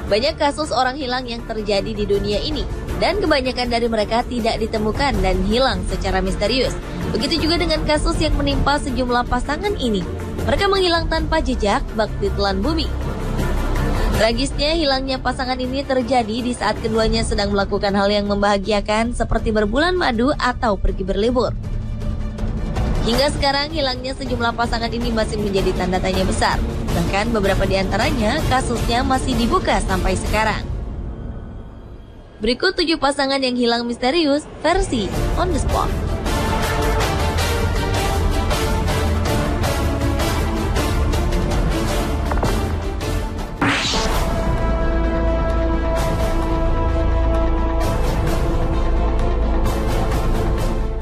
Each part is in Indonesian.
Banyak kasus orang hilang yang terjadi di dunia ini, dan kebanyakan dari mereka tidak ditemukan dan hilang secara misterius. Begitu juga dengan kasus yang menimpa sejumlah pasangan ini. Mereka menghilang tanpa jejak bak ditelan bumi. Tragisnya, hilangnya pasangan ini terjadi di saat keduanya sedang melakukan hal yang membahagiakan seperti berbulan madu atau pergi berlibur. Hingga sekarang, hilangnya sejumlah pasangan ini masih menjadi tanda tanya besar. Bahkan beberapa di antaranya kasusnya masih dibuka sampai sekarang. Berikut 7 pasangan yang hilang misterius versi On The Spot.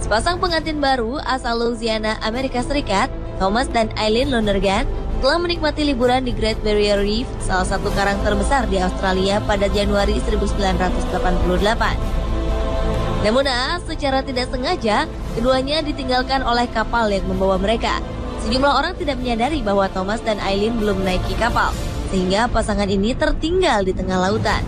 Sepasang pengantin baru asal Louisiana, Amerika Serikat, Thomas dan Eileen Lonergan, telah menikmati liburan di Great Barrier Reef, salah satu karang terbesar di Australia pada Januari 1988. Namun secara tidak sengaja, keduanya ditinggalkan oleh kapal yang membawa mereka. Sejumlah orang tidak menyadari bahwa Thomas dan Eileen belum menaiki kapal, sehingga pasangan ini tertinggal di tengah lautan.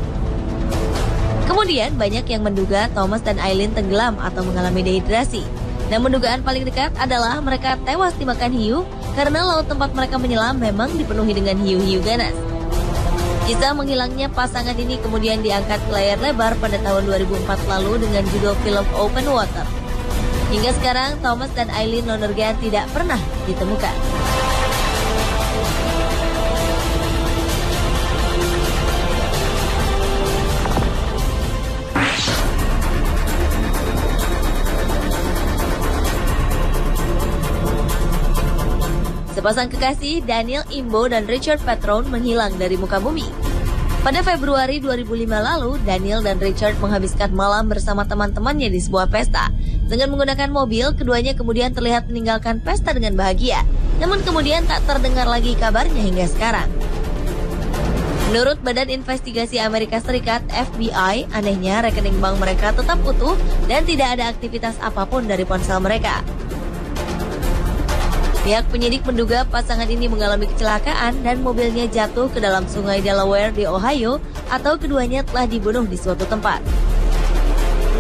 Kemudian banyak yang menduga Thomas dan Eileen tenggelam atau mengalami dehidrasi. Namun dugaan paling dekat adalah mereka tewas dimakan hiu karena laut tempat mereka menyelam memang dipenuhi dengan hiu-hiu ganas. Kisah menghilangnya pasangan ini kemudian diangkat ke layar lebar pada tahun 2004 lalu dengan judul film Open Water. Hingga sekarang Thomas dan Eileen Lonergan tidak pernah ditemukan. Sepasang kekasih Daniel Imbo dan Richard Petrone menghilang dari muka bumi. Pada Februari 2005 lalu, Daniel dan Richard menghabiskan malam bersama teman-temannya di sebuah pesta. Dengan menggunakan mobil, keduanya kemudian terlihat meninggalkan pesta dengan bahagia. Namun kemudian tak terdengar lagi kabarnya hingga sekarang. Menurut Badan Investigasi Amerika Serikat (FBI), anehnya rekening bank mereka tetap utuh dan tidak ada aktivitas apapun dari ponsel mereka. Pihak penyidik menduga pasangan ini mengalami kecelakaan dan mobilnya jatuh ke dalam sungai Delaware di Ohio atau keduanya telah dibunuh di suatu tempat.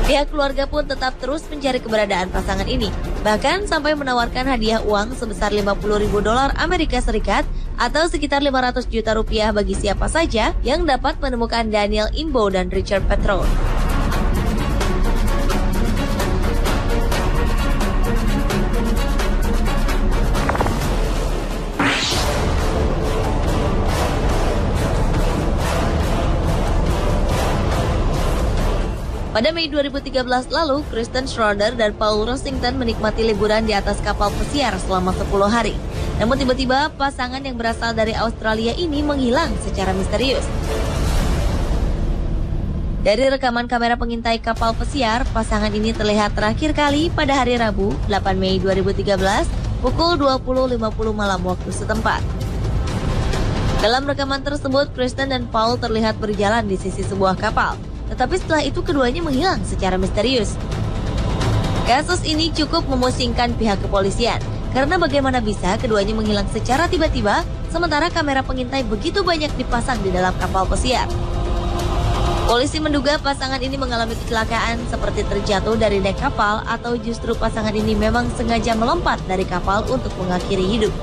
Pihak keluarga pun tetap terus mencari keberadaan pasangan ini, bahkan sampai menawarkan hadiah uang sebesar $50.000 Amerika Serikat atau sekitar 500 juta rupiah bagi siapa saja yang dapat menemukan Daniel Imbo dan Richard Petrone. Pada Mei 2013 lalu, Kristen Schroeder dan Paul Rossington menikmati liburan di atas kapal pesiar selama 10 hari. Namun tiba-tiba pasangan yang berasal dari Australia ini menghilang secara misterius. Dari rekaman kamera pengintai kapal pesiar, pasangan ini terlihat terakhir kali pada hari Rabu, 8 Mei 2013, pukul 20.50 malam waktu setempat. Dalam rekaman tersebut, Kristen dan Paul terlihat berjalan di sisi sebuah kapal. Tetapi setelah itu keduanya menghilang secara misterius. Kasus ini cukup memusingkan pihak kepolisian, karena bagaimana bisa keduanya menghilang secara tiba-tiba, sementara kamera pengintai begitu banyak dipasang di dalam kapal pesiar. Polisi menduga pasangan ini mengalami kecelakaan seperti terjatuh dari dek kapal atau justru pasangan ini memang sengaja melompat dari kapal untuk mengakhiri hidup.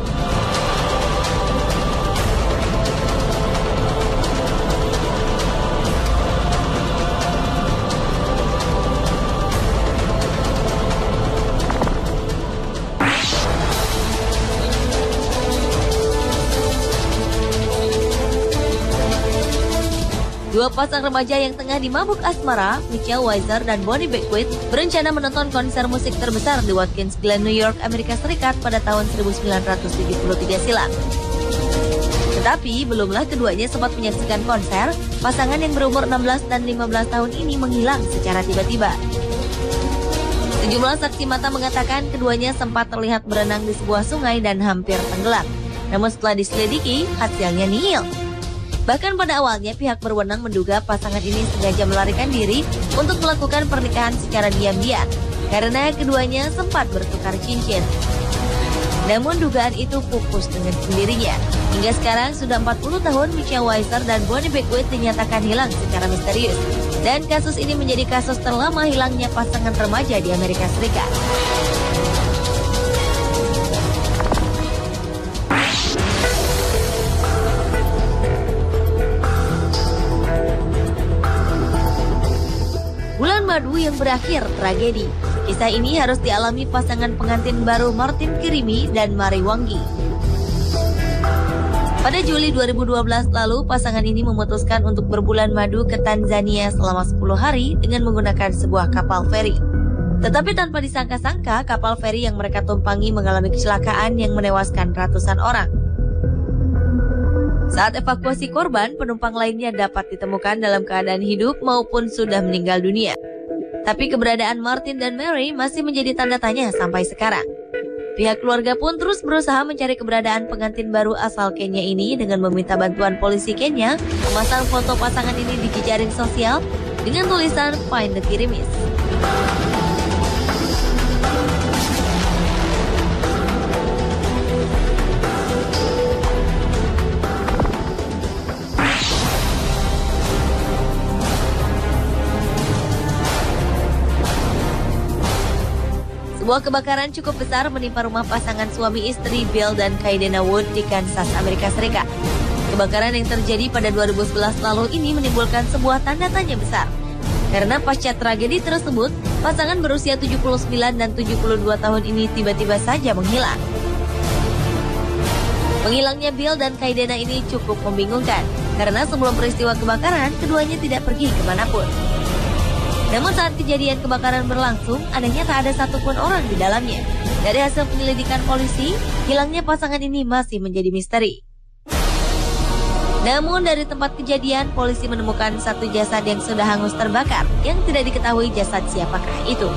Dua pasang remaja yang tengah dimabuk asmara, Michelle Weiser dan Bonnie Beckwith, berencana menonton konser musik terbesar di Watkins Glen, New York, Amerika Serikat pada tahun 1973 silam. Tetapi belumlah keduanya sempat menyaksikan konser, pasangan yang berumur 16 dan 15 tahun ini menghilang secara tiba-tiba. Sejumlah saksi mata mengatakan keduanya sempat terlihat berenang di sebuah sungai dan hampir tenggelam. Namun setelah diselidiki, hasilnya nihil. Bahkan pada awalnya pihak berwenang menduga pasangan ini sengaja melarikan diri untuk melakukan pernikahan secara diam-diam karena keduanya sempat bertukar cincin. Namun dugaan itu pupus dengan sendirinya. Hingga sekarang sudah 40 tahun Michelle Weiser dan Bonnie Beckwith dinyatakan hilang secara misterius. Dan kasus ini menjadi kasus terlama hilangnya pasangan remaja di Amerika Serikat. Bulan madu yang berakhir tragedi. Kisah ini harus dialami pasangan pengantin baru Martin Kirimi dan Mari Wangi. Pada Juli 2012 lalu, pasangan ini memutuskan untuk berbulan madu ke Tanzania selama 10 hari dengan menggunakan sebuah kapal feri. Tetapi tanpa disangka-sangka, kapal feri yang mereka tumpangi mengalami kecelakaan yang menewaskan ratusan orang. Saat evakuasi korban, penumpang lainnya dapat ditemukan dalam keadaan hidup maupun sudah meninggal dunia. Tapi keberadaan Martin dan Mary masih menjadi tanda tanya sampai sekarang. Pihak keluarga pun terus berusaha mencari keberadaan pengantin baru asal Kenya ini dengan meminta bantuan polisi Kenya memasang foto pasangan ini di jejaring sosial dengan tulisan Find the Kirimis. Sebuah kebakaran cukup besar menimpa rumah pasangan suami istri Bill dan Kaidena Wood di Kansas, Amerika Serikat. Kebakaran yang terjadi pada 2011 lalu ini menimbulkan sebuah tanda tanya besar. Karena pasca tragedi tersebut, pasangan berusia 79 dan 72 tahun ini tiba-tiba saja menghilang. Menghilangnya Bill dan Kaidena ini cukup membingungkan, karena sebelum peristiwa kebakaran, keduanya tidak pergi kemanapun. Namun saat kejadian kebakaran berlangsung, anehnya tak ada satupun orang di dalamnya. Dari hasil penyelidikan polisi, hilangnya pasangan ini masih menjadi misteri. Namun dari tempat kejadian, polisi menemukan satu jasad yang sudah hangus terbakar, yang tidak diketahui jasad siapakah itu.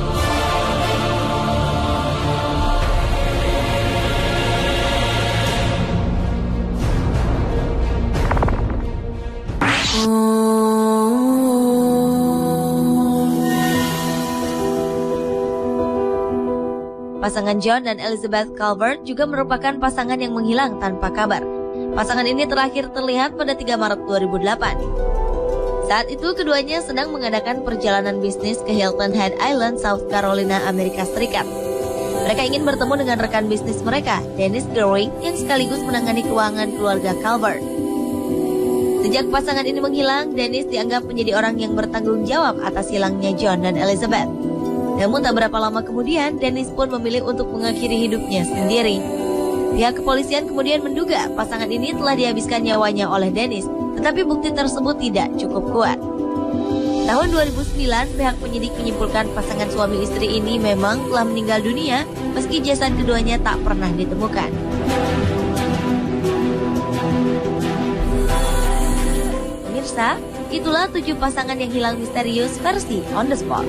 Pasangan John dan Elizabeth Calvert juga merupakan pasangan yang menghilang tanpa kabar. Pasangan ini terakhir terlihat pada 3 Maret 2008. Saat itu keduanya sedang mengadakan perjalanan bisnis ke Hilton Head Island, South Carolina, Amerika Serikat. Mereka ingin bertemu dengan rekan bisnis mereka, Dennis Goring, yang sekaligus menangani keuangan keluarga Calvert. Sejak pasangan ini menghilang, Dennis dianggap menjadi orang yang bertanggung jawab atas hilangnya John dan Elizabeth. Namun tak berapa lama kemudian, Dennis pun memilih untuk mengakhiri hidupnya sendiri. Pihak kepolisian kemudian menduga pasangan ini telah dihabiskan nyawanya oleh Dennis, tetapi bukti tersebut tidak cukup kuat. Tahun 2009, pihak penyidik menyimpulkan pasangan suami istri ini memang telah meninggal dunia, meski jasad keduanya tak pernah ditemukan. Pemirsa, itulah 7 pasangan yang hilang misterius versi On The Spot.